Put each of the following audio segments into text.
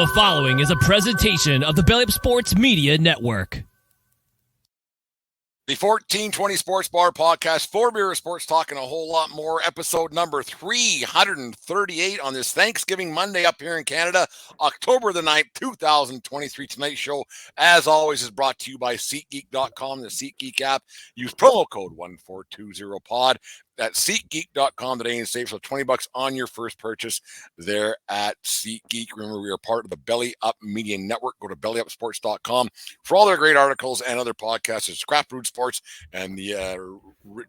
The following is a presentation of the Belly Up Sports Media Network. The 1420 Sports Bar Podcast, for beer sports talk and a whole lot more. Episode number 338 on this Thanksgiving Monday up here in Canada, October the 9th, 2023. Tonight's show, as always, is brought to you by SeatGeek.com, the Seat Geek app. Use promo code 1420pod at SeatGeek.com today and save so $20 on your first purchase there at SeatGeek. Remember, we are part of the Belly Up Media Network. Go to bellyupsports.com for all their great articles and other podcasts. It's Craft Brewed Sports and the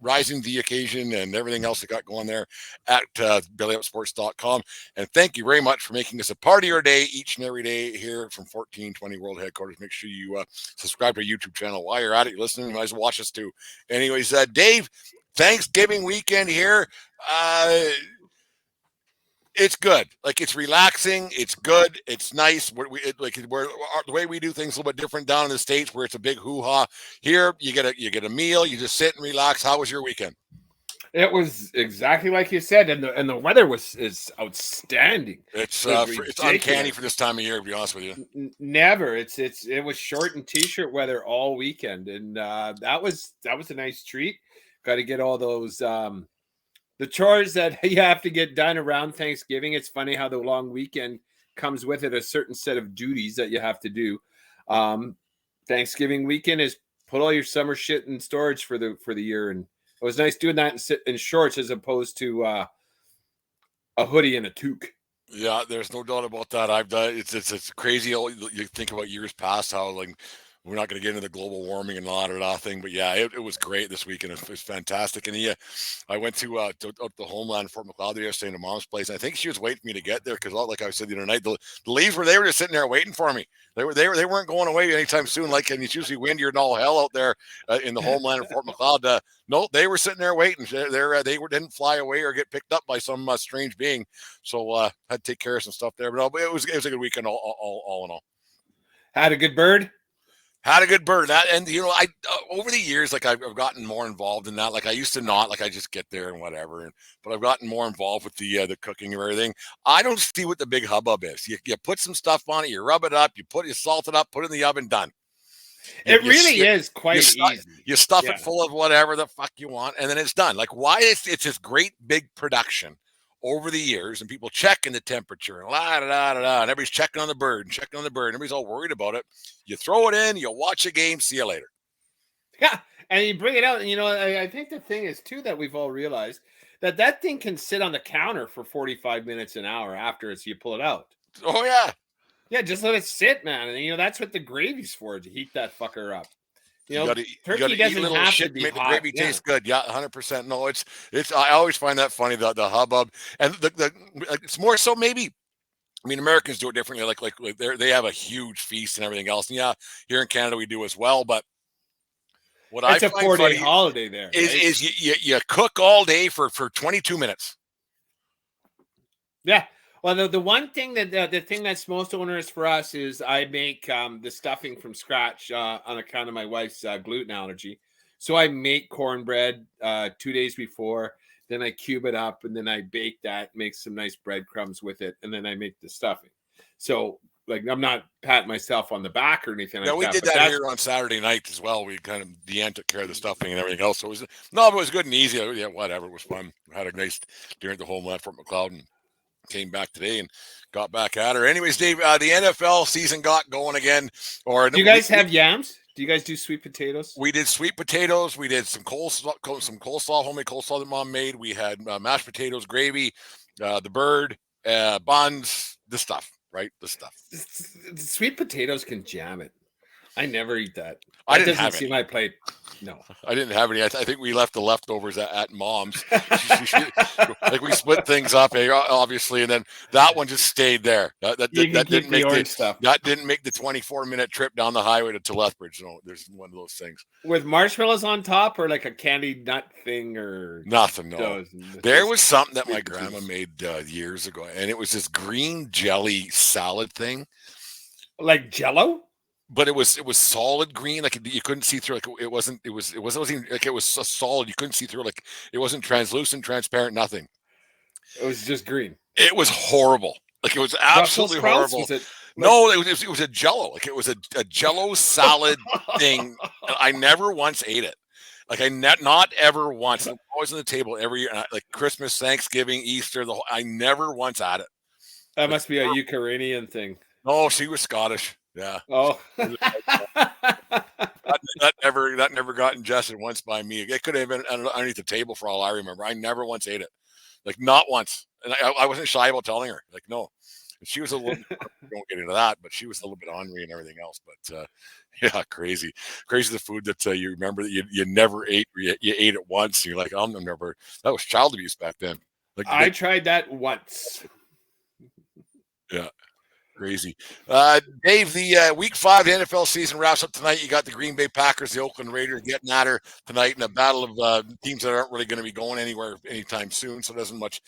Rising the Occasion and everything else they got going there at bellyupsports.com. And thank you very much for making us a part of your day each and every day here from 1420 World Headquarters. Make sure you subscribe to our YouTube channel. While you're at it, you're listening, you might as well watch us too. Anyways, Dave, Thanksgiving weekend here. It's good. Like, it's relaxing. It's good. It's nice. The way we do things a little bit different down in the States, where it's a big hoo-ha. Here, you get a meal. You just sit and relax. How was your weekend? It was exactly like you said, and the weather is outstanding. It's uncanny for this time of year, to be honest with you. Never. It was short and t-shirt weather all weekend, and that was a nice treat. Got to get all those the chores that you have to get done around Thanksgiving. It's funny how the long weekend comes with it, a certain set of duties that you have to do. Thanksgiving weekend is put all your summer shit in storage for the year, and it was nice doing that in shorts as opposed to a hoodie and a toque. Yeah, there's no doubt about that. I've done it's crazy. You think about years past how, like, we're not going to get into the global warming and all that thing, but yeah, it was great this weekend. It was fantastic. And yeah, I went to up the homeland, Fort McLeod, yesterday, to Mom's place. And I think she was waiting for me to get there because, like I said the other night, the leaves they were just sitting there waiting for me. They weren't going away anytime soon. Like, and it's usually windier and all hell out there in the homeland of Fort McLeod. No, they were sitting there waiting. They didn't fly away or get picked up by some strange being. So I had to take care of some stuff there. But it was a good weekend all in all. Had a good bird. Had a good bird. That, and I over the years, like, I've gotten more involved in that. Like, I used to not, like, I just get there and whatever. But I've gotten more involved with the cooking and everything. I don't see what the big hubbub is. You put some stuff on it, you rub it up, you salt it up, put it in the oven, done. It really is quite easy. You stuff it full of whatever the fuck you want, and then it's done. Like, why it's this great big production over the years, and people checking the temperature and and everybody's checking on the bird. Everybody's all worried about it. You throw it in, you watch a game, see you later. Yeah, and you bring it out, and I think the thing is too that we've all realized that thing can sit on the counter for 45 minutes, an hour after you pull it out. Oh yeah, yeah, just let it sit, man. And that's what the gravy's for, to heat that fucker up. Turkey doesn't have to be make hot. The gravy taste good. Yeah, 100%. No, it's. I always find that funny, the hubbub, and it's more so maybe. I mean, Americans do it differently. Like they have a huge feast and everything else. And yeah, here in Canada we do as well. But what it's a 4-day holiday there is you cook all day for 22 minutes. Yeah. Well, the one thing the thing that's most onerous for us is I make the stuffing from scratch on account of my wife's gluten allergy. So I make cornbread 2 days before, then I cube it up, and then I bake that, make some nice breadcrumbs with it, and then I make the stuffing. So, like, I'm not patting myself on the back or anything like that. No, we did that here on Saturday night as well. We kind of, Deanne took care of the stuffing and everything else. So it was good and easy. Yeah, whatever. It was fun. Had a nice dinner at the homeland Fort McLeod and came back today and got back at her. Anyways, Dave, the NFL season got going again. Do you guys have yams? Do you guys do sweet potatoes? We did sweet potatoes. We did some coleslaw, homemade coleslaw that Mom made. We had mashed potatoes, gravy, the bird, buns, the stuff, right? The stuff. Sweet potatoes can jam it. I never eat that. I didn't have see my plate. No, I didn't have any. I think we left the leftovers at Mom's. Like, we split things up, obviously, and then that one just stayed there. That didn't make that didn't make the 24-minute trip down the highway to Lethbridge. No, there's one of those things with marshmallows on top, or like a candy nut thing, or nothing. No, there was something that my grandma made years ago, and it was this green jelly salad thing, like Jell-O. But it was solid green, like you couldn't see through. Like it wasn't like it was so solid you couldn't see through. Like it wasn't translucent, transparent, nothing. It was just green. It was horrible. Like it was absolutely horrible. No, it was a Jello. Like, it was a Jello salad thing. And I never once ate it. Like, not ever once. I'm always on the table every year. And like Christmas, Thanksgiving, Easter. I never once had it. That Like, must be a Ukrainian thing. no, she was Scottish. Yeah. Oh. That never got ingested once by me. It could have been underneath the table for all I remember. I never once ate it. Like, not once. And I wasn't shy about telling her. Like, no. She was a little bit, don't get into that, but she was a little bit ornery and everything else. But yeah, crazy the food that you remember that you never ate. You ate it once. And you're like, I'll never. That was child abuse back then. Like, I tried that once. Yeah. Crazy. Dave, the Week 5 NFL season wraps up tonight. You got the Green Bay Packers, the Oakland Raiders getting at her tonight in a battle of teams that aren't really going to be going anywhere anytime soon, so it doesn't much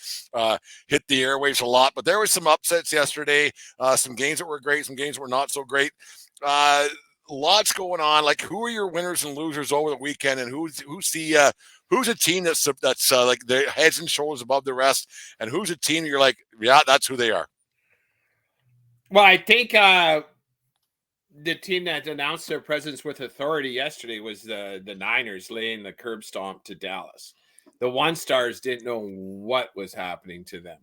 hit the airwaves a lot. But there was some upsets yesterday, some games that were great, some games that were not so great. Lots going on. Like, who are your winners and losers over the weekend, and who's a team that's like their heads and shoulders above the rest, and who's a team that you're like, yeah, that's who they are? Well, I think the team that announced their presence with authority yesterday was the Niners laying the curb stomp to Dallas. The One Stars didn't know what was happening to them.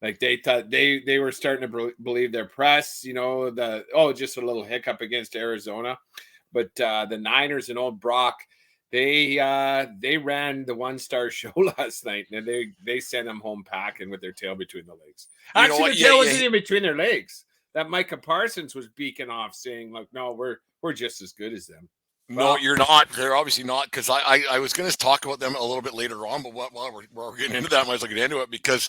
Like, they thought they were starting to believe their press, just a little hiccup against Arizona. But the Niners and old Brock, they ran the One Star show last night, and they sent them home packing with their tail between the legs. Actually, the tail wasn't even between their legs. That Micah Parsons was beaking off, saying, like, no, we're just as good as them. Well, no, you're not. They're obviously not, because I was going to talk about them a little bit later on, but while we're getting into that, I was looking into it, because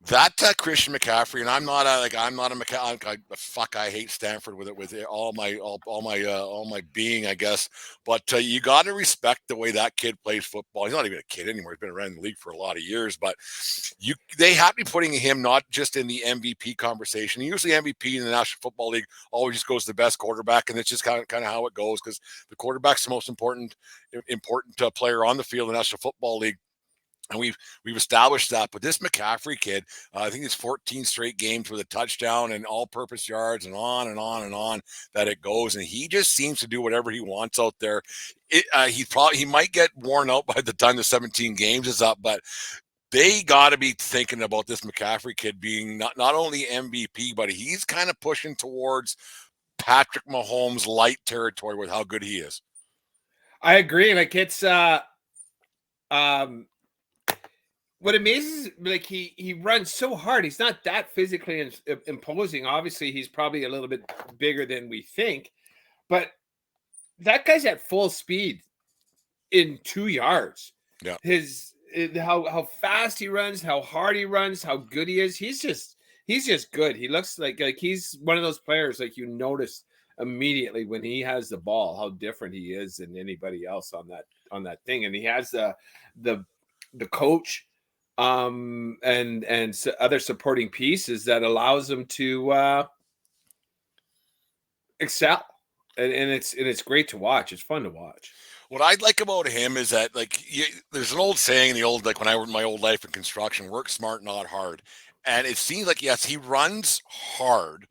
that Christian McCaffery, and I'm not a McCaffery. I hate Stanford with all my being, I guess. But you got to respect the way that kid plays football. He's not even a kid anymore. He's been around the league for a lot of years. But they have to be putting him not just in the MVP conversation. Usually MVP in the National Football League always just goes to the best quarterback, and it's just kind of how it goes, because the quarterback's the most important player on the field in the National Football League. And we've established that. But this McCaffery kid, I think it's 14 straight games with a touchdown and all-purpose yards, and on and on and on that it goes. And he just seems to do whatever he wants out there. He might get worn out by the time the 17 games is up, but they got to be thinking about this McCaffery kid being not only MVP, but he's kind of pushing towards Patrick Mahomes light territory with how good he is. I agree. Like, it's what amazes, like, he runs so hard. He's not that physically imposing. Obviously, he's probably a little bit bigger than we think, but that guy's at full speed in 2 yards. Yeah. How fast he runs, how hard he runs, how good he is. He's just good. He looks like he's one of those players, like, you notice immediately when he has the ball how different he is than anybody else on that thing. And he has the coach and other supporting pieces that allows him to excel, and it's great to watch. It's fun to watch. What I like about him is that, like, there's an old saying in the old, like, when I worked my old life in construction, work smart, not hard. And it seems like, yes, he runs hard,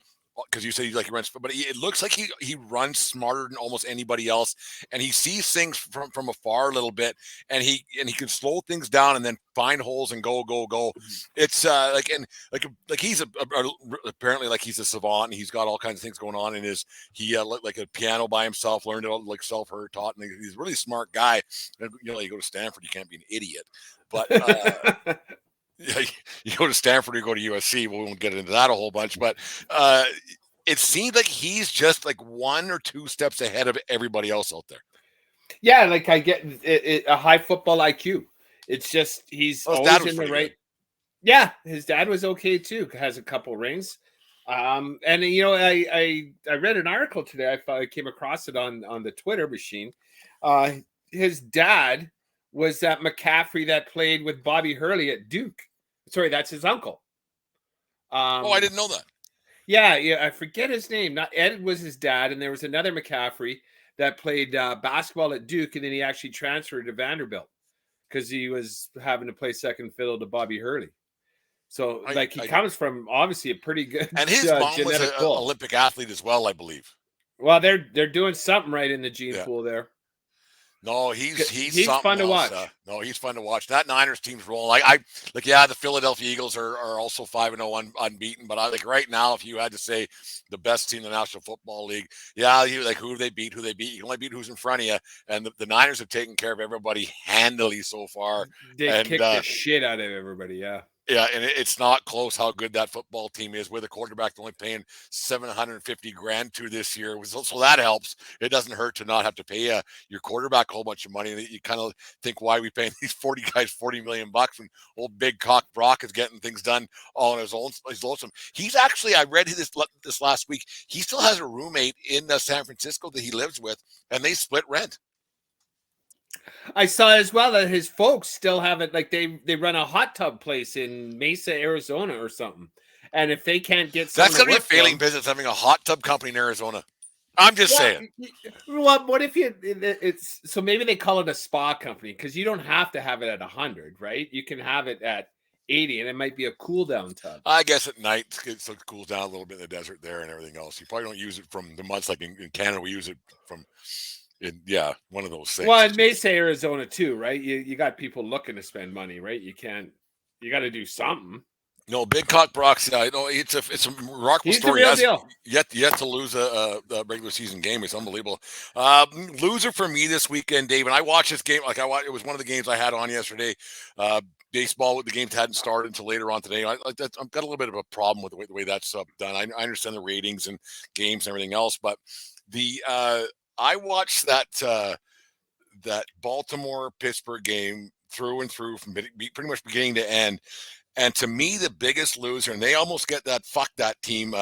because you said he runs, but it looks like he runs smarter than almost anybody else, and he sees things from afar a little bit, and he can slow things down and then find holes and go. It's he's apparently, like, he's a savant, and he's got all kinds of things going on in his like a piano by himself, learned it all, like, self-heard taught, and he's a really smart guy. And, you go to Stanford, you can't be an idiot, but yeah, you go to Stanford, you go to USC. We won't get into that a whole bunch, but it seems like he's just like 1 or 2 steps ahead of everybody else out there. Yeah, like, I get a high football IQ. It's just he's always in the right. Good. Yeah, his dad was okay too. Has a couple rings, and I read an article today. I came across it on the Twitter machine. His dad was that McCaffery that played with Bobby Hurley at Duke. Sorry, that's his uncle. I didn't know that. Yeah, I forget his name. Not Ed was his dad, and there was another McCaffery that played basketball at Duke, and then he actually transferred to Vanderbilt because he was having to play second fiddle to Bobby Hurley. So he comes from obviously a pretty good and his mom was an pool. Olympic athlete as well, I believe. Well, they're doing something right in the gene pool there. No, he's fun to watch. No, he's fun to watch. That Niners team's rolling. I the Philadelphia Eagles are also 5-0 unbeaten, but I right now, if you had to say the best team in the National Football League, who they beat. You can only beat who's in front of you, and the Niners have taken care of everybody handily so far. They kicked the shit out of everybody, yeah. Yeah, and it's not close how good that football team is with a quarterback only paying $750,000 to this year. So that helps. It doesn't hurt to not have to pay your quarterback a whole bunch of money. You kind of think, why are we paying these 40 guys $40 million when old big cock Brock is getting things done all on his own? He's lonesome. He's actually, I read this last week, he still has a roommate in San Francisco that he lives with, and they split rent. I saw as well that his folks still have it. They run a hot tub place in Mesa, Arizona, or something. And if they can't get, that's going to be a failing business, having a hot tub company in Arizona. I'm just saying. Well, what if it's so maybe they call it a spa company, because you don't have to have it at 100, right? You can have it at 80, and it might be a cool down tub. I guess at night it cools down a little bit in the desert there and everything else. You probably don't use it from the months like in Canada. We use it from. One of those things. Well, it may say Arizona too, right? You got people looking to spend money, right? You got to do something. No, Big Cock Brock's. I know it's a remarkable story. He's the real deal. Yet to lose a regular season game. It's unbelievable. Loser for me this weekend, Dave. And I watched this game. It was one of the games I had on yesterday. Baseball, the games hadn't started until later on today. I've got a little bit of a problem with the way that's done. I understand the ratings and games and everything else, but I watched that Baltimore-Pittsburgh game through and through from pretty much beginning to end. And to me, the biggest loser, and they almost get that "fuck that team"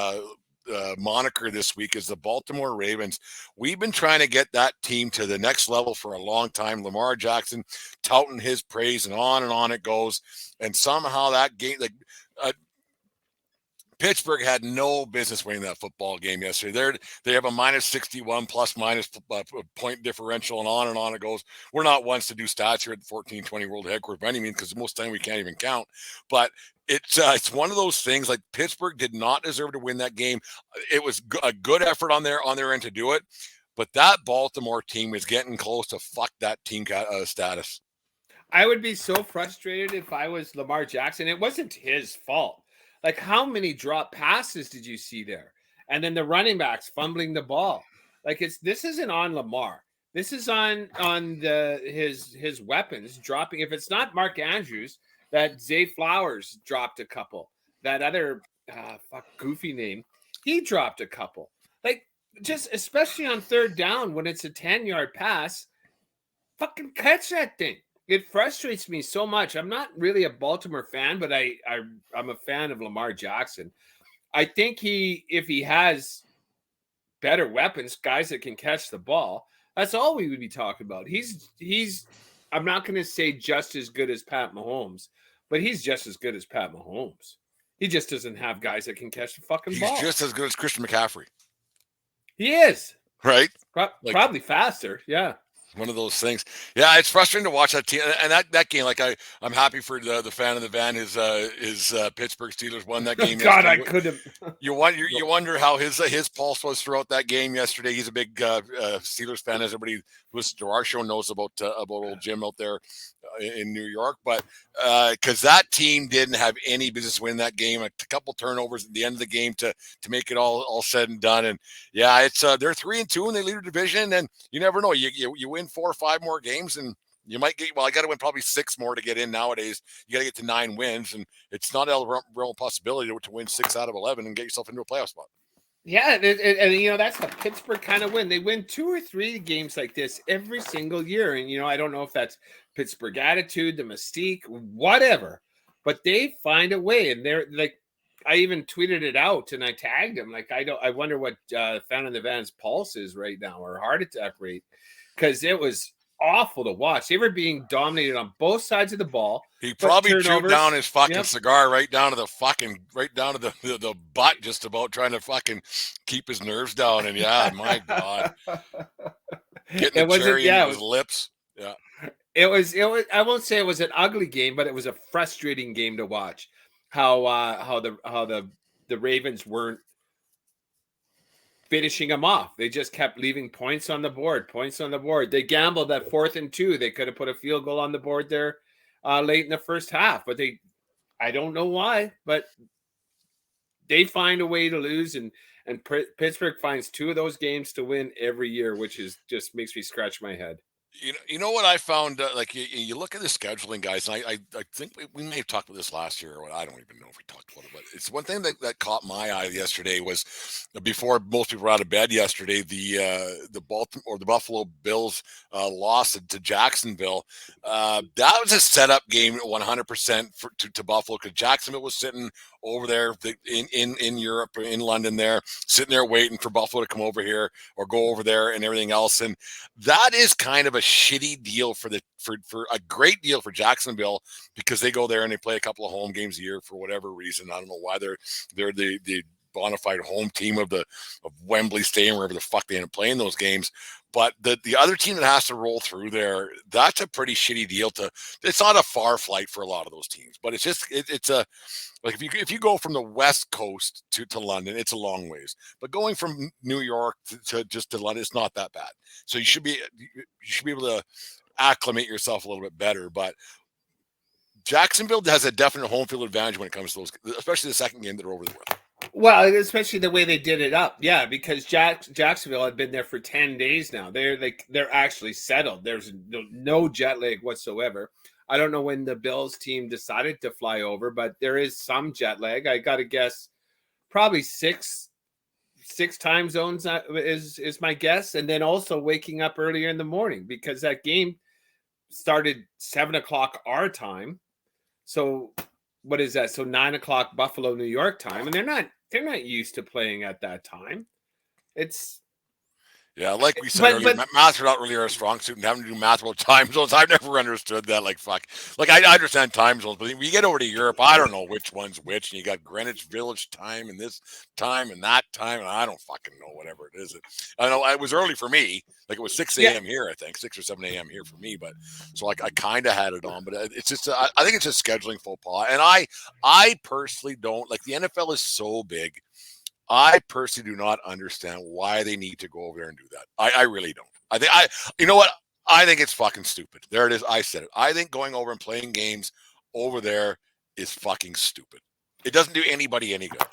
moniker this week, is the Baltimore Ravens. We've been trying to get that team to the next level for a long time. Lamar Jackson touting his praise, and on it goes. And somehow that game, Pittsburgh had no business winning that football game yesterday. They have a -61 plus-minus point differential, and on it goes. We're not ones to do stats here at the 1420 World Headquarters by any means, because most of the time we can't even count. But it's one of those things. Like, Pittsburgh did not deserve to win that game. It was a good effort on their end to do it, but that Baltimore team is getting close to fuck that team status. I would be so frustrated if I was Lamar Jackson. It wasn't his fault. Like, how many drop passes did you see there? And then the running backs fumbling the ball. This isn't on Lamar. This is on his weapons dropping. If it's not Mark Andrews, that Zay Flowers dropped a couple. That other goofy name, he dropped a couple. Just especially on third down when it's a 10-yard pass, fucking catch that thing. It frustrates me so much. I'm not really a Baltimore fan, but I'm a fan of Lamar Jackson. I think if he has better weapons, guys that can catch the ball, that's all we would be talking about. He's I'm not going to say just as good as Pat Mahomes, but he's just as good as Pat Mahomes. He just doesn't have guys that can catch the fucking ball. He's just as good as Christian McCaffery. He is. Right? Probably faster, yeah. One of those things. Yeah, it's frustrating to watch that team and that game. I'm happy for the fan of the van. His Pittsburgh Steelers won that game. God, I could have. You wonder how his pulse was throughout that game yesterday. He's a big Steelers fan, as everybody who listens to our show knows about old Jim out there in New York. But because that team didn't have any business winning that game, a couple turnovers at the end of the game to make it all said and done. And yeah, it's they're 3-2 and they lead the division. And you never know. You win 4 or 5 more games and you might get, I got to win probably 6 more to get in nowadays. You got to get to 9 wins, and it's not a real possibility to win 6 out of 11 and get yourself into a playoff spot. Yeah, and that's the Pittsburgh kind of win. They win 2 or 3 games like this every single year, and I don't know if that's Pittsburgh attitude, the mystique, whatever, but they find a way. And they're like, I even tweeted it out and I tagged him. I wonder what fan of the van's pulse is right now, or heart attack rate, because it was awful to watch. They were being dominated on both sides of the ball. He probably chewed down his fucking cigar right down to the butt, just about, trying to fucking keep his nerves down. And yeah, my God, getting the cherry into his lips. Yeah, it was. I won't say it was an ugly game, but it was a frustrating game to watch. how the Ravens weren't finishing them off. They just kept leaving points on the board. They gambled that 4th and 2. They could have put a field goal on the board there late in the first half, but I don't know why, but they find a way to lose, and Pittsburgh finds 2 of those games to win every year, which is just makes me scratch my head. You know what I found? You look at the scheduling, guys, and I think we may have talked about this last year. Or I don't even know if we talked about it, but it's one thing that caught my eye yesterday was before most people were out of bed yesterday. The Buffalo Bills lost to Jacksonville. That was a setup game, 100% to Buffalo, because Jacksonville was sitting over there in Europe, in London, there sitting there waiting for Buffalo to come over here or go over there and everything else. And that is kind of a shitty deal for a great deal for Jacksonville, because they go there and they play a couple of home games a year for whatever reason. I don't know why they're the bona fide home team of Wembley Stadium, wherever the fuck they end up playing those games. But the other team that has to roll through there, that's a pretty shitty deal. It's not a far flight for a lot of those teams, but it's just it's a, like, if you go from the West Coast to London, it's a long ways. But going from New York to London, it's not that bad. So you should be able to acclimate yourself a little bit better. But Jacksonville has a definite home field advantage when it comes to those, especially the second game they're over there with. Well, especially the way they did it up. Yeah, because Jacksonville had been there for 10 days now. They're actually settled. There's no jet lag whatsoever. I don't know when the Bills team decided to fly over, but there is some jet lag. I got to guess probably six time zones is my guess. And then also waking up earlier in the morning, because that game started 7:00 our time. So what is that? So 9:00 Buffalo, New York time. And they're not used to playing at that time. Yeah, like we said earlier, math's not really our strong suit, and having to do math about time zones, I've never understood that. Like, fuck. Like, I understand time zones, but when you get over to Europe, I don't know which one's which, and you got Greenwich Village time and this time and that time, and I don't fucking know whatever it is. I know it was early for me. Like, it was 6 a.m. here, I think, 6 or 7 a.m. here for me. But so, like, I kind of had it on, but it's just, I think it's just scheduling faux pas. And I personally don't, like, the NFL is so big. I personally do not understand why they need to go over there and do that. I really don't. You know what? I think it's fucking stupid. There it is. I said it. I think going over and playing games over there is fucking stupid. It doesn't do anybody any good.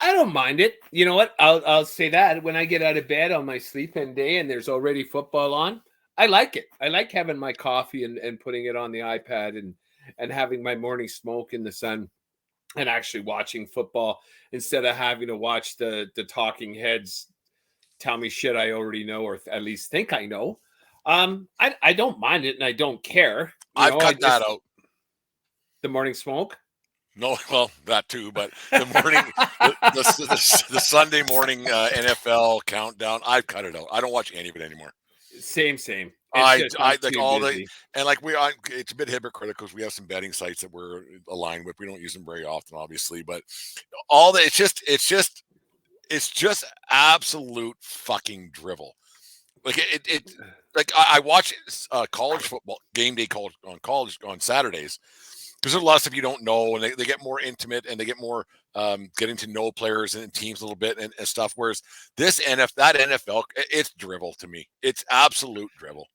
I don't mind it. You know what? I'll say that when I get out of bed on my sleep-in day and there's already football on, I like it. I like having my coffee and putting it on the iPad and having my morning smoke in the sun and actually watching football instead of having to watch the talking heads tell me shit I already know, or at least think I know. I don't mind it and I don't care. I've cut that out. The morning smoke? No, well, that too, but the morning, the Sunday morning NFL countdown, I've cut it out. I don't watch any of it anymore. Same. I like all busy. And like it's a bit hypocritical because we have some betting sites that we're aligned with. We don't use them very often, obviously, but all that it's just absolute fucking drivel. Like like I watch college football game day on Saturdays, because there's a lot of stuff you don't know, and they get more intimate and they get more getting to know players and teams a little bit and stuff. Whereas that NFL, it's drivel to me. It's absolute drivel.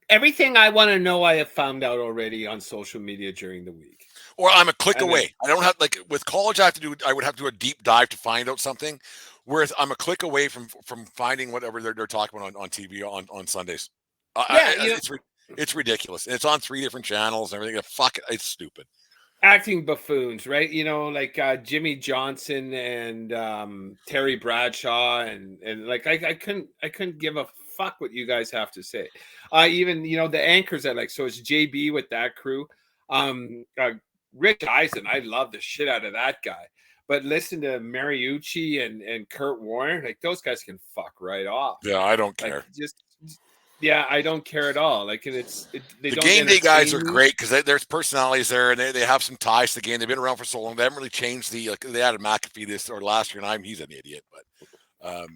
Everything I want to know, I have found out already on social media during the week. Or I'm a click away. I don't have, like, with college, I would have to do a deep dive to find out something. Whereas I'm a click away from finding whatever they're talking about on TV on Sundays. It's ridiculous. And it's on 3 different channels and everything. Fuck it. It's stupid. Acting buffoons, right? You know, like Jimmy Johnson and Terry Bradshaw and like I couldn't give a fuck what you guys have to say. Even, you know, the anchors I like. So it's JB with that crew. Rich Eisen, I love the shit out of that guy. But listen to Mariucci and Kurt Warner, like, those guys can fuck right off. Yeah, I don't care. Yeah, I don't care at all. Like, the game day guys are great because there's personalities there, and they have some ties to the game. They've been around for so long. They haven't really changed they added McAfee this or last year, and he's an idiot. But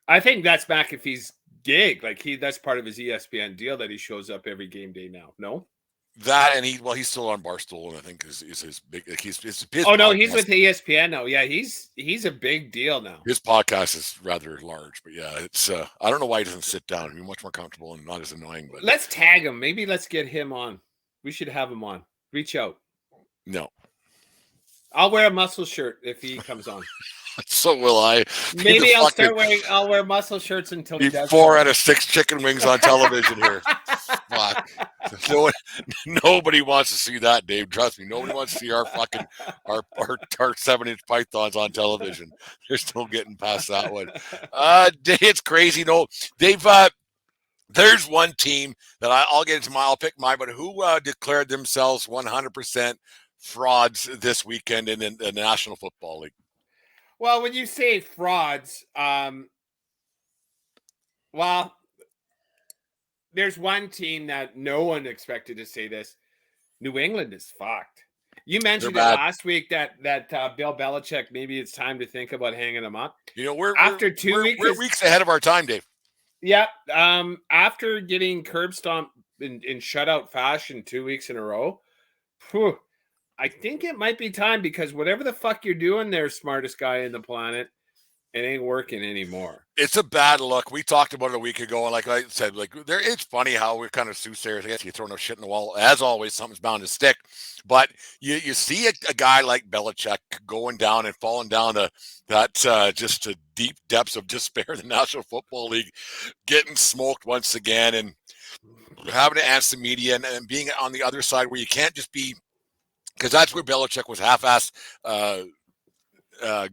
I think that's McAfee's gig. Like, that's part of his ESPN deal that he shows up every game day now. No. That and he's still on Barstool, and I think is his big. Like his He's podcast. with ESPN now. Yeah, he's a big deal now. His podcast is rather large, but yeah, it's. I don't know why he doesn't sit down. He'd be much more comfortable and not as annoying. But let's tag him. Maybe let's get him on. We should have him on. Reach out. No, I'll wear a muscle shirt if he comes on. So will I. Maybe I'll wear muscle shirts until he does. 4 out of 6 chicken wings on television here. Fuck. Nobody wants to see that, Dave. Trust me. Nobody wants to see our 7-inch pythons on television. There's no getting past that one. It's crazy. No, there's one team that I'll get into I'll pick mine, but who declared themselves 100% frauds this weekend in the National Football League? Well, when you say frauds, there's one team that no one expected to say this. New England is fucked. You mentioned it last week that Bill Belichick, maybe it's time to think about hanging him up. We're 2 weeks. We're weeks ahead of our time, Dave. Yeah. After getting curb stomped in shutout fashion 2 weeks in a row, I think it might be time, because whatever the fuck you're doing there, smartest guy in the planet, it ain't working anymore. It's a bad look. We talked about it a week ago, and like I said, it's funny how we're kind of soothsayers. I guess you throw no shit in the wall. As always, something's bound to stick. But you see a guy like Belichick going down and falling down just to deep depths of despair in the National Football League, getting smoked once again, and having to answer the media and being on the other side where you can't just be. Because that's where Belichick was half-assed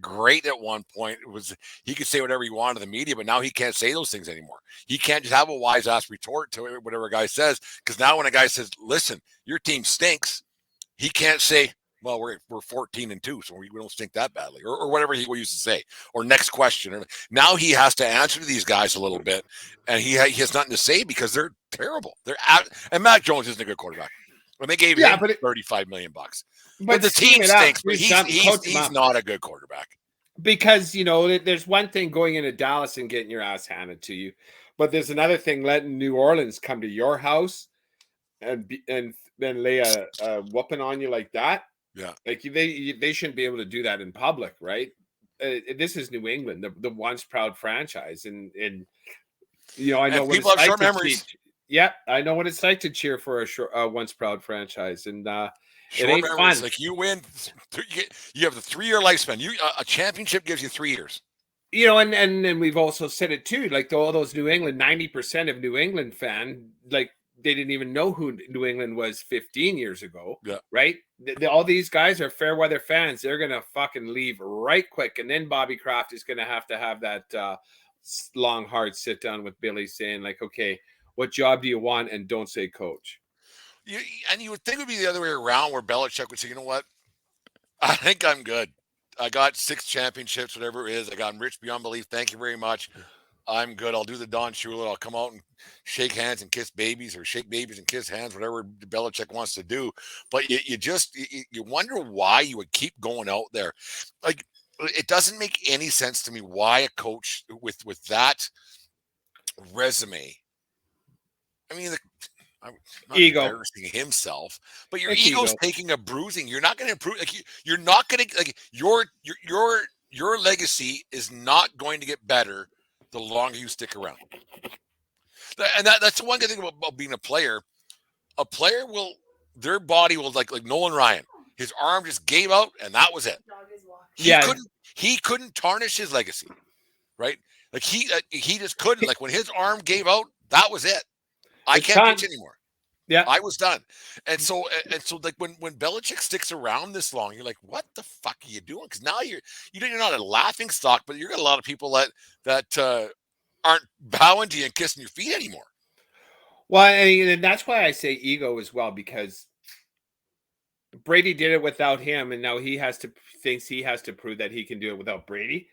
great at one point. He could say whatever he wanted to the media, but now he can't say those things anymore. He can't just have a wise-ass retort to whatever a guy says, because now when a guy says, listen, your team stinks, he can't say, well, we're 14-2, so we don't stink that badly, or whatever he used to say, or next question. Now he has to answer to these guys a little bit, and he has nothing to say because they're terrible. And Mac Jones isn't a good quarterback. When they gave him $35 million, but the team stinks. But he's not a good quarterback. Because there's one thing going into Dallas and getting your ass handed to you, but there's another thing letting New Orleans come to your house and then lay a whooping on you like that. Yeah, like they shouldn't be able to do that in public, right? This is New England, the once proud franchise, and I know what people have short memories. Yeah, I know what it's like to cheer for a once proud franchise, and it ain't fun. Like you win, you have the 3-year lifespan. A championship gives you 3 years. And we've also said it too. Like all those New England, 90% of New England fan, like they didn't even know who New England was 15 years ago. Yeah, right. All these guys are fair weather fans. They're gonna fucking leave right quick, and then Bobby Kraft is gonna have that long hard sit down with Billy, saying like, okay, what job do you want? And don't say coach. And you would think it would be the other way around, where Belichick would say, you know what? I think I'm good. I got 6 championships, whatever it is. I got rich beyond belief. Thank you very much. I'm good. I'll do the Don Shula. I'll come out and shake hands and kiss babies, or shake babies and kiss hands, whatever Belichick wants to do. But you wonder why you would keep going out there. Like, it doesn't make any sense to me why a coach with that resume. I mean, I'm not embarrassing himself, but your ego's taking a bruising. You're not going to improve. Like you're not going to like your legacy is not going to get better the longer you stick around. And that's the one good thing about being a player. A player their body will like Nolan Ryan. His arm just gave out, and that was it. He couldn't tarnish his legacy, right? Like he just couldn't. Like when his arm gave out, that was it. I can't pitch anymore. Yeah, I was done. And so like when Belichick sticks around this long, you're like, what the fuck are you doing? Because now you're not a laughing stock, but you're got a lot of people that aren't bowing to you and kissing your feet anymore. Well, and that's why I say ego as well, because Brady did it without him, and now thinks he has to prove that he can do it without Brady.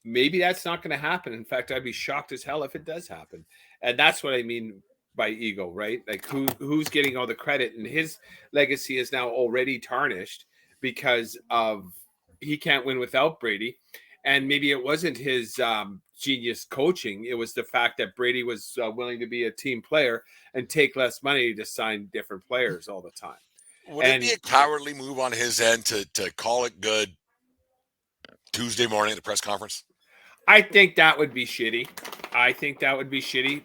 Maybe that's not going to happen. In fact, I'd be shocked as hell if it does happen. And that's what I mean by ego, right? Like who's getting all the credit, and his legacy is now already tarnished because of he can't win without Brady. And maybe it wasn't his genius coaching. It was the fact that Brady was willing to be a team player and take less money to sign different players all the time. Would it be a cowardly move on his end to call it good Tuesday morning at the press conference? I think that would be shitty.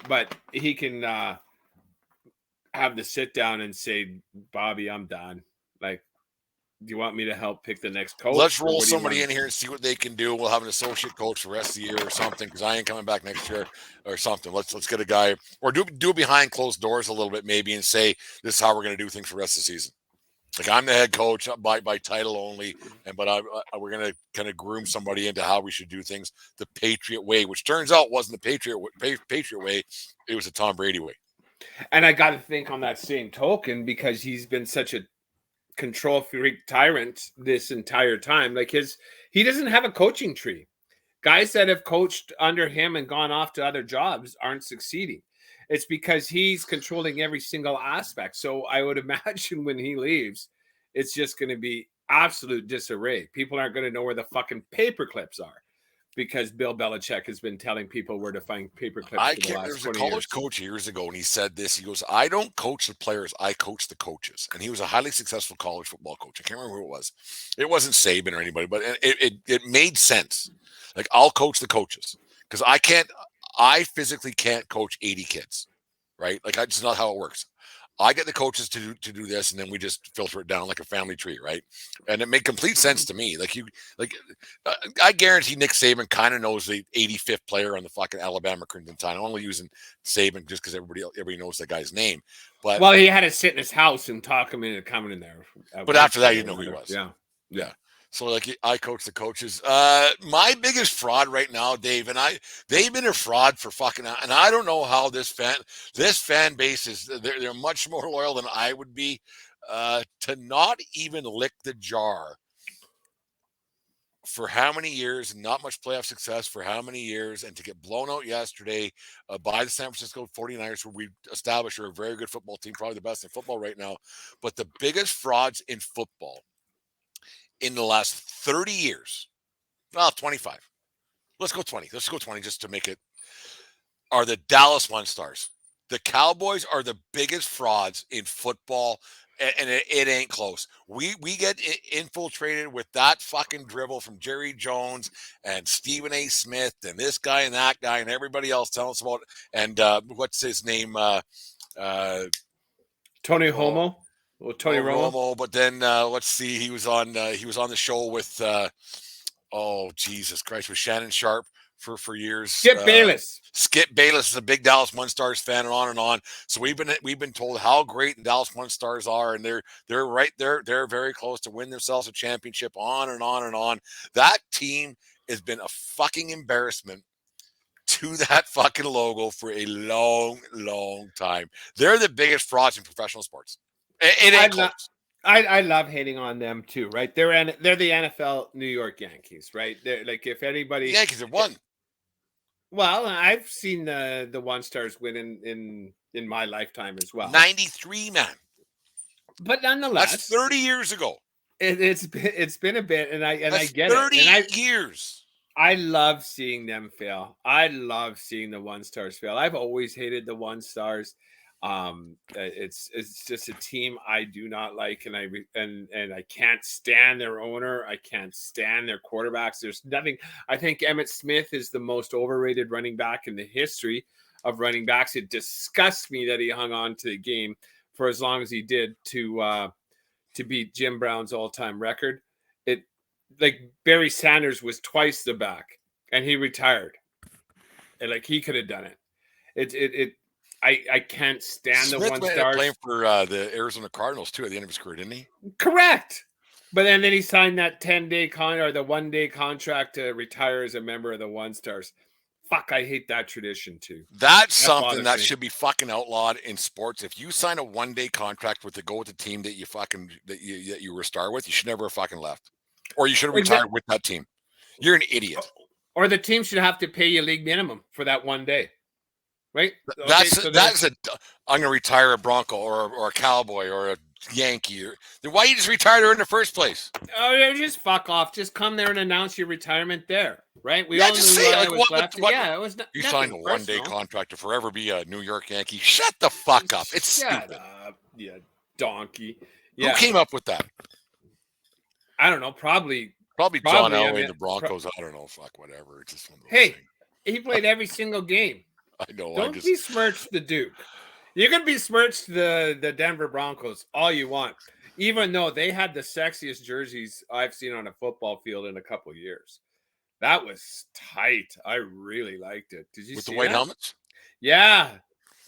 But he can have the sit down and say, Bobby, I'm done. Like, do you want me to help pick the next coach? Let's roll somebody in here and see what they can do. We'll have an associate coach for the rest of the year or something, because I ain't coming back next year or something. Let's get a guy, or do it behind closed doors a little bit maybe, and say this is how we're going to do things for the rest of the season. Like, I'm the head coach by title only, but we're going to kind of groom somebody into how we should do things the Patriot way, which turns out wasn't the Patriot way. It was the Tom Brady way. And I got to think on that same token, because he's been such a control freak tyrant this entire time. Like, he doesn't have a coaching tree. Guys that have coached under him and gone off to other jobs aren't succeeding. It's because he's controlling every single aspect. So I would imagine when he leaves, it's just going to be absolute disarray. People aren't going to know where the fucking paper clips are, because Bill Belichick has been telling people where to find paper clips. There was a college coach years ago, and he said this. He goes, I don't coach the players, I coach the coaches. And he was a highly successful college football coach. I can't remember who it was. It wasn't Saban or anybody, but it made sense. Like, I'll coach the coaches, because I physically can't coach 80 kids, right? Like, it's not how it works. I get the coaches to do this, and then we just filter it down like a family tree, right? And it made complete sense to me. I guarantee Nick Saban kind of knows the 85th player on the fucking Alabama Crimson Tide. I'm only using Saban just because everybody knows the guy's name. But he had to sit in his house and talk him into coming in there. But after that, you know who he was. Yeah. So, like, I coach the coaches. My biggest fraud right now, Dave, and they've been a fraud for fucking, and I don't know how this fan base is. They're much more loyal than I would be, to not even lick the jar for how many years, not much playoff success for how many years, and to get blown out yesterday by the San Francisco 49ers, where we established are a very good football team, probably the best in football right now. But the biggest frauds in football in the last 30 years, well, 25. Let's go 20. Let's go 20 just to make it, are the Dallas One Stars. The Cowboys are the biggest frauds in football, and it ain't close. We get infiltrated with that fucking dribble from Jerry Jones and Stephen A. Smith and this guy and that guy and everybody else telling us about, and what's his name? Tony Romo. Well, Tony Romo. But then let's see, he was on the show with Jesus Christ, with Shannon Sharp for years. Skip Bayless. Skip Bayless is a big Dallas One Stars fan, and on and on. So we've been told how great the Dallas One Stars are, and they're right there. They're very close to win themselves a championship. On and on and on. That team has been a fucking embarrassment to that fucking logo for a long, long time. They're the biggest frauds in professional sports. It ain't close. I love hating on them too, right? They're the NFL New York Yankees, right? They're like, if anybody, the Yankees have won. Well, I've seen the One Stars win in my lifetime as well. 93, man. But nonetheless, that's 30 years ago. It's been a bit, and I get 30 it. 30 years. I love seeing them fail. I love seeing the One Stars fail. I've always hated the One Stars. It's just a team I do not like, and I can't stand their owner. I can't stand their quarterbacks. There's nothing. I think Emmitt Smith is the most overrated running back in the history of running backs. It disgusts me that he hung on to the game for as long as he did to beat Jim Brown's all-time record. Like, Barry Sanders was twice the back, and he retired, and like, he could have done it. I can't stand Smith the One Stars. Playing for the Arizona Cardinals too at the end of his career, didn't he? Correct. But then he signed that 10-day the 1-day contract to retire as a member of the One Stars. Fuck, I hate that tradition too. That's something that should be fucking outlawed in sports. If you sign a 1-day contract with the team that you were a star with, you should never have fucking left, or you should have retired with that team. You're an idiot. Or the team should have to pay you league minimum for that 1 day. Right? I'm going to retire a Bronco or a Cowboy or a Yankee. Then why you just retired her in the first place? Oh, just fuck off. Just come there and announce your retirement there, right? We Yeah, all just knew say, why like, I was what- left. what- Yeah, it was not, You signed a nothing one-day personal. contract to forever be a New York Yankee. Shut the fuck up. It's Shut stupid. up, you donkey. Who Yeah, came up with that? I don't know. Probably. John I Elway mean, and the Broncos. I don't know. Fuck, whatever. It's just one of those Hey, things. he played every single game. I know. Don't besmirch the Duke. You can besmirch the Denver Broncos all you want, even though they had the sexiest jerseys I've seen on a football field in a couple of years. That was tight. I really liked it. Did you With see the white that? helmets? Yeah,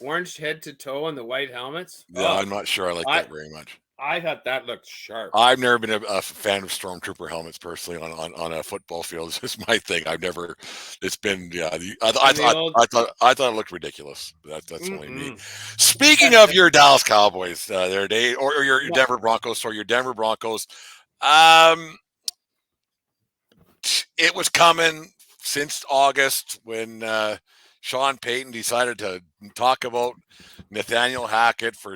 orange head to toe and the white helmets. Yeah, Oh, I'm not sure I like that very much. I thought that looked sharp. I've never been a fan of stormtrooper helmets personally on a football field. It's just my thing. I've never. It's been I thought it looked ridiculous. That's only me. Speaking of your Dallas Cowboys, their day or your Denver Broncos or your Denver Broncos, it was coming since August when Sean Payton decided to talk about Nathaniel Hackett for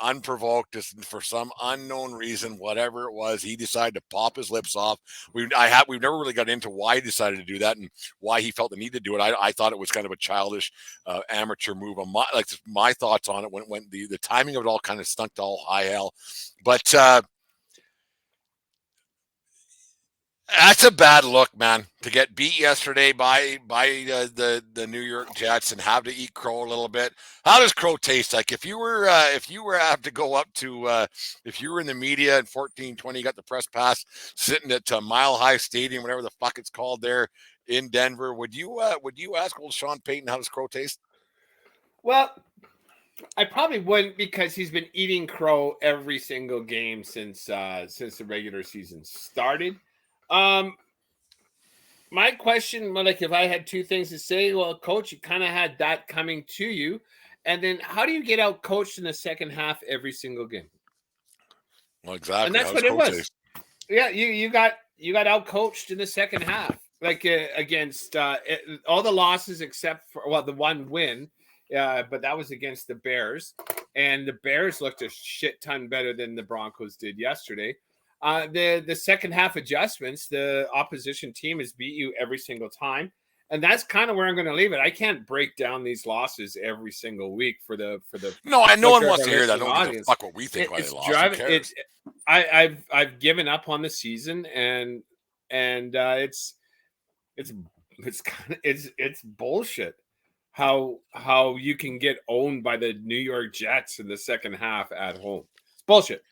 unprovoked, just for some unknown reason, whatever it was. He decided to pop his lips off. We've never really got into why he decided to do that and why he felt the need to do it. I thought it was kind of a childish, amateur move. My thoughts on it when the timing of it all kind of stunk to all high hell, but. That's a bad look, man. To get beat yesterday by the New York Jets and have to eat crow a little bit. How does crow taste like? If you were have to go up to if you were in the media in 1420, you got the press pass sitting at Mile High Stadium, whatever the fuck it's called there in Denver, would you ask old Sean Payton how does crow taste? Well, I probably wouldn't because he's been eating crow every single game since the regular season started. My question, like, if I had two things to say, well, coach, you kind of had that coming to you, and then how do you get out coached in the second half every single game? Well, exactly, and that's what it was. Yeah, you got out coached in the second half, like against all the losses except for the one win, but that was against the Bears, and the Bears looked a shit ton better than the Broncos did yesterday. The second half adjustments, the opposition team has beat you every single time, and that's kind of where I'm going to leave it. I can't break down these losses every single week for the. No, no one wants to hear that. No one gives a fuck what we think why they lost. I've given up on the season, and it's bullshit how you can get owned by the New York Jets in the second half at home. It's bullshit.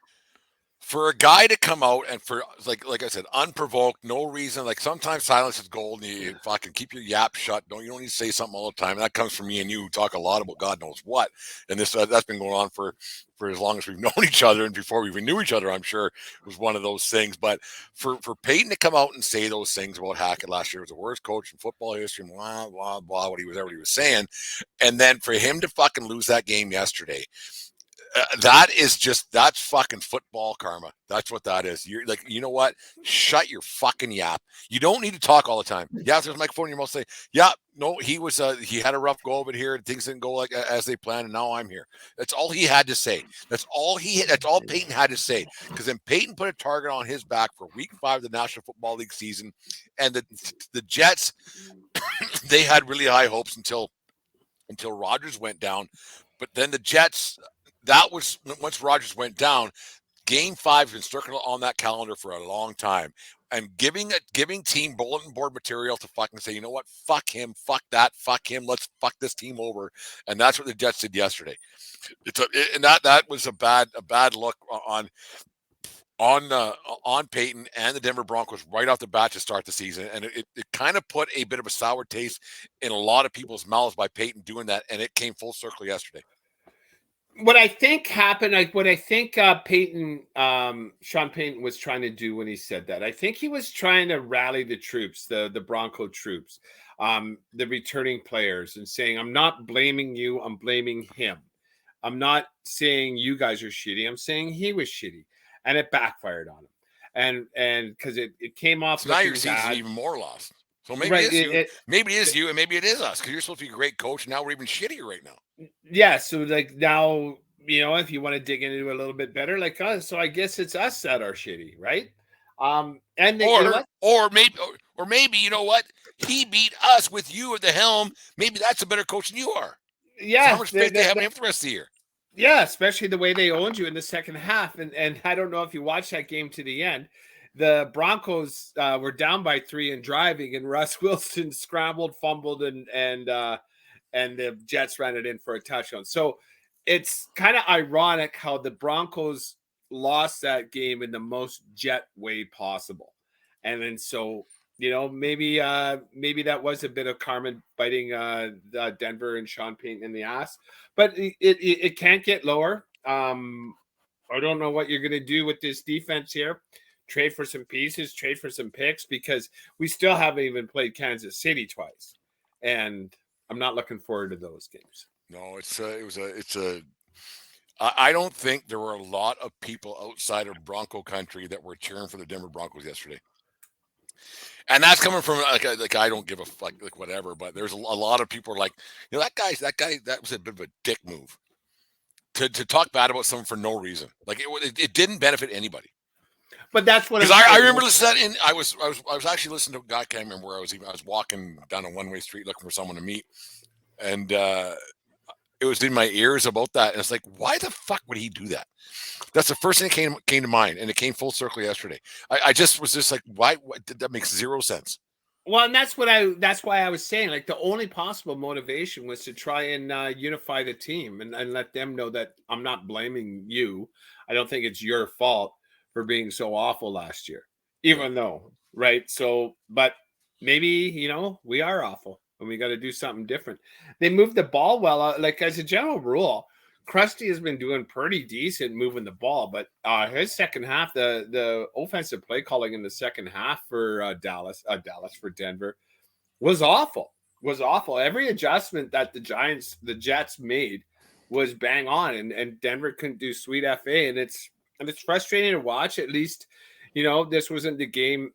For a guy to come out and for like I said, unprovoked, no reason. Like sometimes silence is gold, and you fucking keep your yap shut. You don't need to say something all the time. And that comes from me and you who talk a lot about God knows what. And this that's been going on for as long as we've known each other and before we even knew each other. I'm sure it was one of those things. But for Peyton to come out and say those things about Hackett last year was the worst coach in football history, and blah blah blah, what he was saying, and then for him to fucking lose that game yesterday. That's fucking football karma. That's what that is. You're like, you know what? Shut your fucking yap. You don't need to talk all the time. Yeah, there's a microphone in your mouth. Say, yeah, no, he had a rough go of it here. Things didn't go like as they planned, and now I'm here. That's all he had to say. That's all Peyton had to say. Because then Peyton put a target on his back for Week 5 of the National Football League season, and the Jets, they had really high hopes until Rodgers went down, but then the Jets. That was once Rodgers went down. Game 5 has been circling on that calendar for a long time, and giving team bulletin board material to fucking say, you know what, fuck him, fuck that, fuck him, let's fuck this team over, and that's what the Jets did yesterday. And that was a bad look on Peyton and the Denver Broncos right off the bat to start the season, and it kind of put a bit of a sour taste in a lot of people's mouths by Peyton doing that, and it came full circle yesterday. What I think happened, what I think Sean Payton was trying to do when he said that, I think he was trying to rally the troops, the Bronco troops, the returning players, and saying, I'm not blaming you, I'm blaming him. I'm not saying you guys are shitty, I'm saying he was shitty, and it backfired on him. And because it came off. So now your season's even more lost. So maybe it is you, and maybe it is us, because you're supposed to be a great coach, and now we're even shittier right now. Yeah, so like now if you want to dig into it a little bit better, like us, so I guess it's us that are shitty, right? And you know what? Or maybe you know what? He beat us with you at the helm. Maybe that's a better coach than you are. So how Yeah, much faith they have in him for the rest of the year? yeah, especially the way they owned you in the second half. And I don't know if you watched that game to the end. The Broncos were down by 3 and driving, and Russ Wilson scrambled, fumbled, and the Jets ran it in for a touchdown. So it's kind of ironic how the Broncos lost that game in the most Jet way possible. And then so, maybe that was a bit of karma biting Denver and Sean Payton in the ass, but it can't get lower. I don't know what you're going to do with this defense here. Trade for some pieces, trade for some picks, because we still haven't even played Kansas City twice. And I'm not looking forward to those games. No, I don't think there were a lot of people outside of Bronco country that were cheering for the Denver Broncos yesterday. And that's coming from like I don't give a fuck, like whatever, but there's a lot of people are like, that guy, that was a bit of a dick move to talk bad about someone for no reason. Like it didn't benefit anybody. But that's what, because I remember listening. I was actually listening to a guy. I can't remember where I was. I was walking down a one-way street looking for someone to meet, and it was in my ears about that. And it's like, why the fuck would he do that? That's the first thing that came to mind, and it came full circle yesterday. I just was just like, why? That makes zero sense. Well, and that's why I was saying, like, the only possible motivation was to try and unify the team and let them know that I'm not blaming you. I don't think it's your fault for being so awful last year, even though, right? So, but maybe, we are awful and we got to do something different. They moved the ball well. Like, as a general rule, Krusty has been doing pretty decent moving the ball, but his second half, the offensive play calling in the second half for for Denver was awful. Every adjustment that the Jets made was bang on, and Denver couldn't do sweet FA, and it's frustrating to watch. At least, this wasn't the game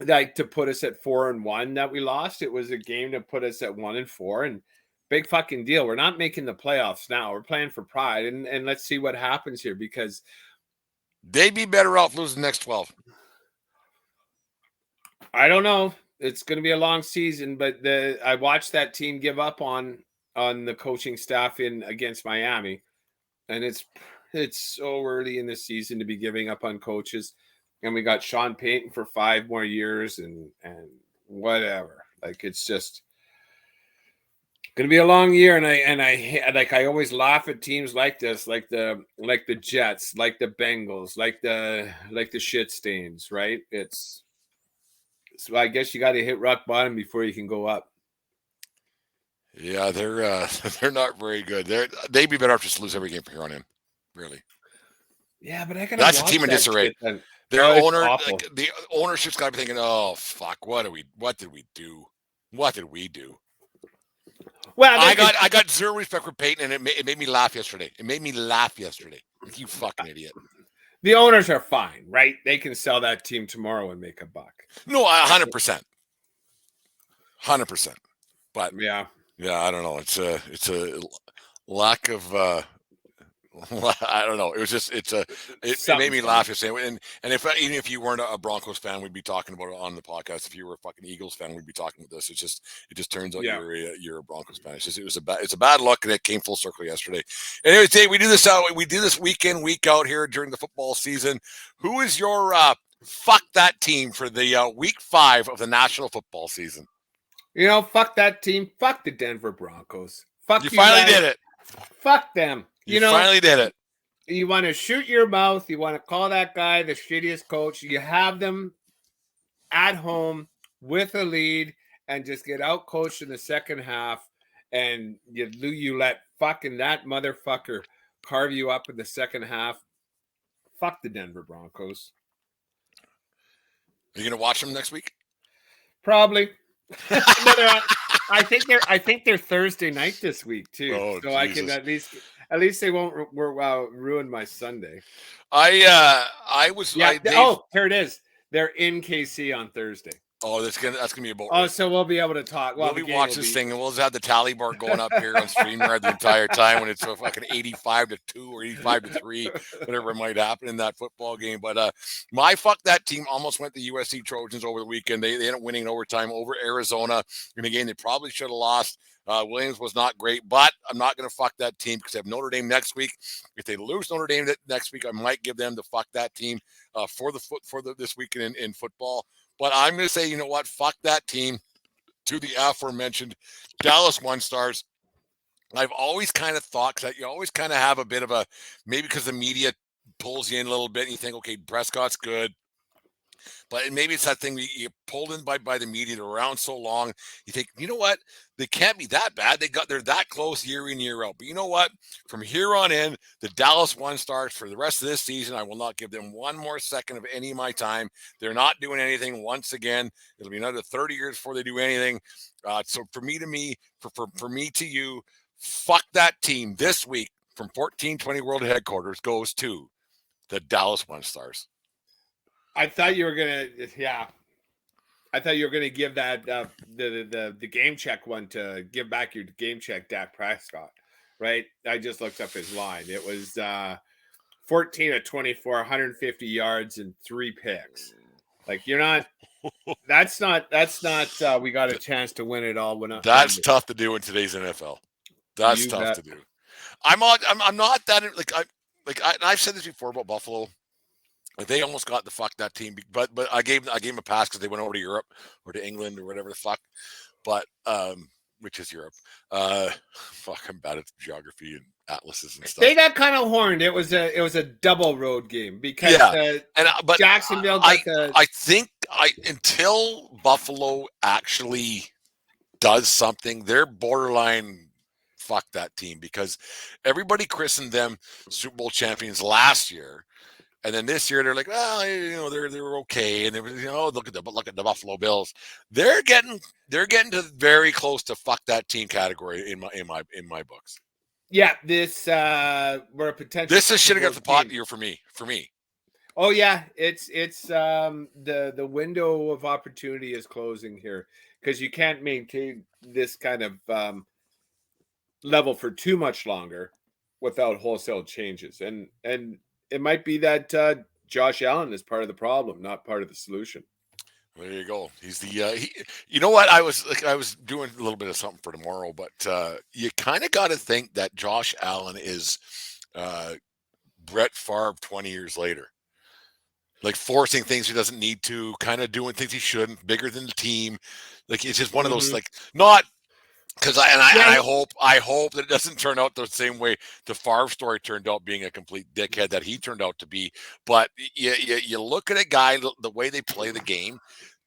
like to put us at 4-1 that we lost. It was a game to put us at 1-4, and big fucking deal. We're not making the playoffs now. We're playing for pride, and let's see what happens here, because they'd be better off losing the next 12. I don't know. It's going to be a long season, but I watched that team give up on the coaching staff against Miami, and it's so early in the season to be giving up on coaches. And we got Sean Payton for 5 more years and whatever. Like, it's just gonna be a long year, and I always laugh at teams like this, like the Jets, like the Bengals, like the shit stains, right? So I guess you got to hit rock bottom before you can go up. Yeah, they're not very good. They'd be better off just to lose every game from here on in, really. Yeah, but that's a team in disarray. Their owner, the ownership's got to be thinking, "Oh fuck, what did we do? What did we do?" Well, I got zero respect for Peyton, and it made me laugh yesterday. Like, you fucking idiot. The owners are fine, right? They can sell that team tomorrow and make a buck. No, 100%. 100%. But yeah, I don't know. It's a lack of. I don't know. It was just it made me laugh yesterday. And even if you weren't a Broncos fan, we'd be talking about it on the podcast. If you were a fucking Eagles fan, we'd be talking about this. It just turns out you're a Broncos fan. It's a bad luck, and it came full circle yesterday. Anyways, Dave, we do this week in, week out here during the football season. Who is your fuck that team for the week 5 of the National Football season? Fuck that team. Fuck the Denver Broncos. Fuck you. Finally did it. Fuck them. You finally did it. You want to shoot your mouth. You want to call that guy the shittiest coach. You have them at home with a lead and just get out coached in the second half, and you let fucking that motherfucker carve you up in the second half. Fuck the Denver Broncos. Are you gonna watch them next week? Probably. I think they're Thursday night this week too. Oh, so Jesus. I can at least they won't ruin my Sunday. Here it is. They're in KC on Thursday. Oh, that's gonna be about. Oh, so we'll be able to talk. Well, We'll be watching this thing, and we'll just have the tally bar going up here on StreamYard the entire time when it's a fucking 85-2 or 85-3, whatever might happen in that football game. But my fuck that team almost went the USC Trojans over the weekend. They ended up winning in overtime over Arizona in a game they probably should have lost. Williams was not great, but I'm not going to fuck that team because they have Notre Dame next week. If they lose Notre Dame next week, I might give them the fuck that team for this weekend in football. But I'm going to say, you know what? Fuck that team. To the aforementioned Dallas One Stars. I've always kind of thought that you always kind of have a bit of a, maybe because the media pulls you in a little bit and you think, okay, Prescott's good. But maybe it's that thing you pulled in by the media. They're around so long. You think, you know what? They can't be that bad. They're that close year in, year out. But you know what? From here on in, the Dallas One Stars for the rest of this season, I will not give them one more second of any of my time. They're not doing anything. Once again, it'll be another 30 years before they do anything. So for me to you, fuck that team this week from 1420 World Headquarters goes to the Dallas One Stars. I thought you were gonna, I thought you were gonna give that the game check one to give back your game check, Dak Prescott, right? I just looked up his line. It was 14 of 24, 150 yards and 3 picks. Like you're not. That's not. We got a chance to win it all. That's tough to do in today's NFL. That's tough to do. I'm not that I've said this before about Buffalo. They almost got the fuck that team, but I gave them a pass because they went over to Europe or to England or whatever the fuck. But which is Europe. Fuck, I'm bad at geography and atlases and stuff. They got kind of horned. It was a double road game because but Jacksonville. I think until Buffalo actually does something, they're borderline. Fuck that team because everybody christened them Super Bowl champions last year. And then this year they're like, well, you know, they're okay, and look at the Buffalo Bills. They're getting to very close to fuck that team category in my books. Yeah, this we're a potential. This is shitting up the pot year for me. Oh yeah, it's the window of opportunity is closing here because you can't maintain this kind of level for too much longer without wholesale changes, and it might be that Josh Allen is part of the problem, not part of the solution. There you go. He's the you know what? I was doing a little bit of something for tomorrow, but you kind of got to think that Josh Allen is Brett Favre 20 years later. Like forcing things he doesn't need to, kind of doing things he shouldn't, bigger than the team. Like it's just one of those not because I hope that it doesn't turn out the same way the Favre story turned out, being a complete dickhead that he turned out to be. But you look at a guy, the way they play the game,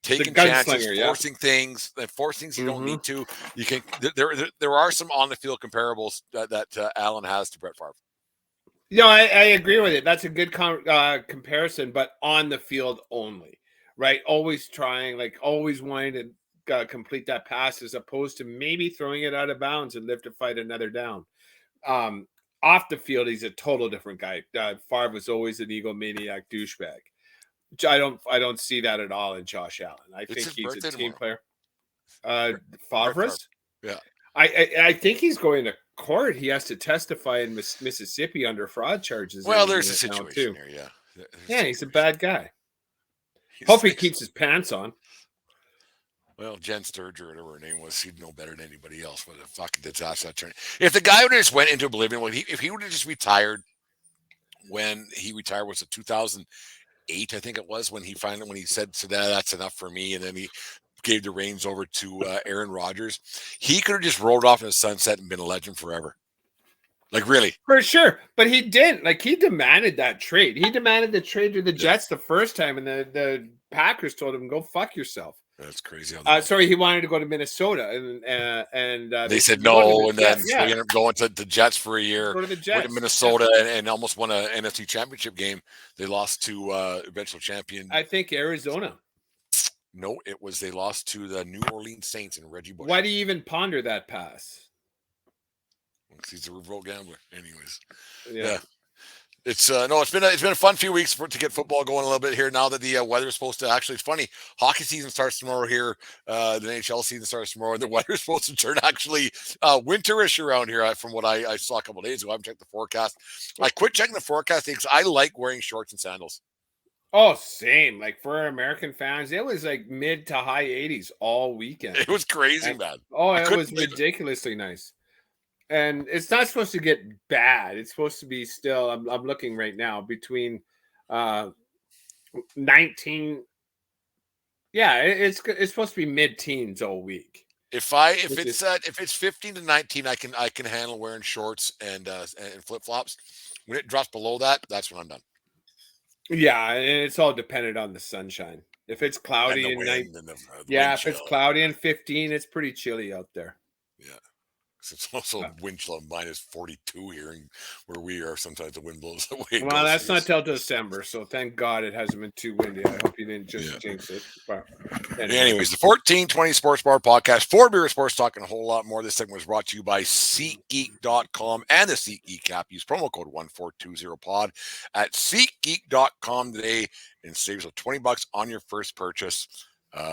taking chances, forcing things you don't need to. You can there are some on the field comparables that Allen has to Brett Favre. No, I agree with it. That's a good comparison, but on the field only, right? Always trying, always wanting to complete that pass as opposed to maybe throwing it out of bounds and live to fight another down. Off the field, he's a total different guy. Favre was always an egomaniac douchebag. I don't see that at all in Josh Allen. I think he's a team player. Favre's? Yeah. I think he's going to court. He has to testify in Mississippi under fraud charges. Well, there's a situation here, yeah. Yeah, he's a bad guy. Hope he keeps his pants on. Well, Jen Sturger, or whatever her name was, he'd know better than anybody else. What a fucking disaster turn. If the guy would have just went into oblivion, if he would have just retired when he retired, was it 2008? I think it was when he said, "So that's enough for me," and then he gave the reins over to Aaron Rodgers. He could have just rolled off in the sunset and been a legend forever. Like really, for sure. But he didn't. He demanded that trade. He demanded the trade to the Jets the first time, and the Packers told him, "Go fuck yourself." That's crazy. Sorry, he wanted to go to Minnesota, and they said no, and then he ended up going to the Jets for a year. Go to the Jets. Went to Minnesota and almost won an NFC Championship game. They lost to eventual champion. I think Arizona. No, they lost to the New Orleans Saints and Reggie Bush. Why do you even ponder that pass? Because he's a real gambler, anyways. Yeah. It's it's been a fun few weeks to get football going a little bit here now that the weather's supposed to actually. It's funny, hockey season starts tomorrow here. The NHL season starts tomorrow, and the weather's supposed to turn actually winterish around here. From what I saw a couple of days ago, I haven't checked the forecast. I quit checking the forecast because I like wearing shorts and sandals. Oh, same. Like for American fans, it was like mid to high 80s all weekend. It was crazy, man. Oh, it was ridiculously nice. And it's not supposed to get bad. It's supposed to be still. I'm looking right now between 19. Yeah, it's supposed to be mid-teens all week. If it's 15 to 19, I can handle wearing shorts and flip flops. When it drops below that, that's when I'm done. Yeah, and it's all dependent on the sunshine. If it's cloudy if it's cloudy and 15, it's pretty chilly out there. Yeah. It's also wind chill of minus 42 here, and where we are, sometimes the wind blows away. Well, that's not till December, so thank God it hasn't been too windy. I hope you didn't just jinx it. But anyways, the 1420 Sports Bar Podcast, for beer sports talk and a whole lot more. This segment was brought to you by SeatGeek.com and the Seat Geek app. Use promo code 1420pod at SeatGeek.com today and save yourself $20 on your first purchase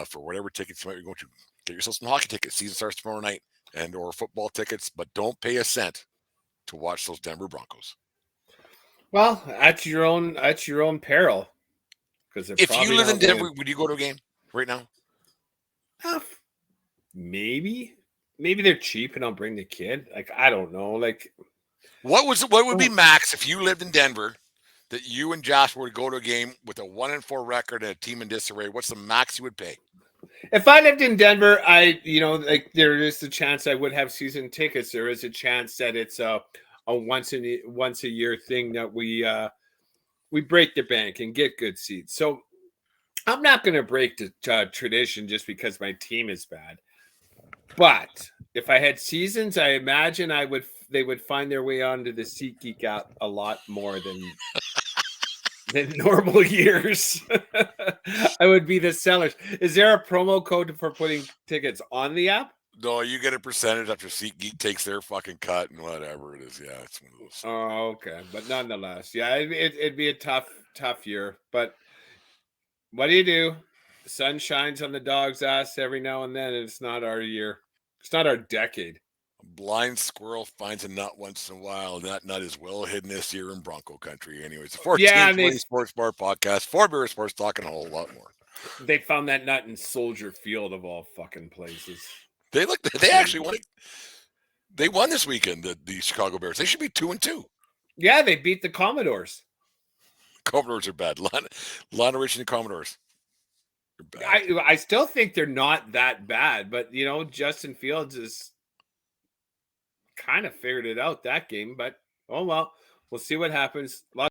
for whatever tickets you might be going to. Get yourself some hockey tickets. Season starts tomorrow night. And or football tickets, but don't pay a cent to watch those Denver Broncos. Well, at your own peril. Because if you live in Denver, would you go to a game right now? Maybe they're cheap and I'll bring the kid. Like, I don't know. Like, what would be max if you lived in Denver that you and Jasper would go to a game with a 1-4 record and a team in disarray? What's the max you would pay? If I lived in Denver, there is the chance I would have season tickets. There is a chance that it's a once a year thing that we break the bank and get good seats. So I'm not going to break the tradition just because my team is bad. But if I had seasons, I imagine they would find their way onto the Seat Geek app a lot more than normal years. I would be the sellers. Is there a promo code for putting tickets on the app? No, you get a percentage after SeatGeek takes their fucking cut and whatever it is. Yeah, it's one of those. Oh, okay. But nonetheless, yeah, it'd be a tough year. But what do? The sun shines on the dog's ass every now and then, and it's not our year. It's not our decade. A blind squirrel finds a nut once in a while, and that nut is well hidden this year in Bronco country. Anyways, the 1420 Sports Bar Podcast, for beer sports talk and a whole lot more. They found that nut in Soldier Field of all fucking places. They actually won it. They won this weekend, the Chicago Bears. They should be 2-2. Yeah, they beat the Commodores. Commodores are bad. Lana Rich and the Commodores. I still think they're not that bad, but Justin Fields is kind of figured it out that game, but oh well, we'll see what happens.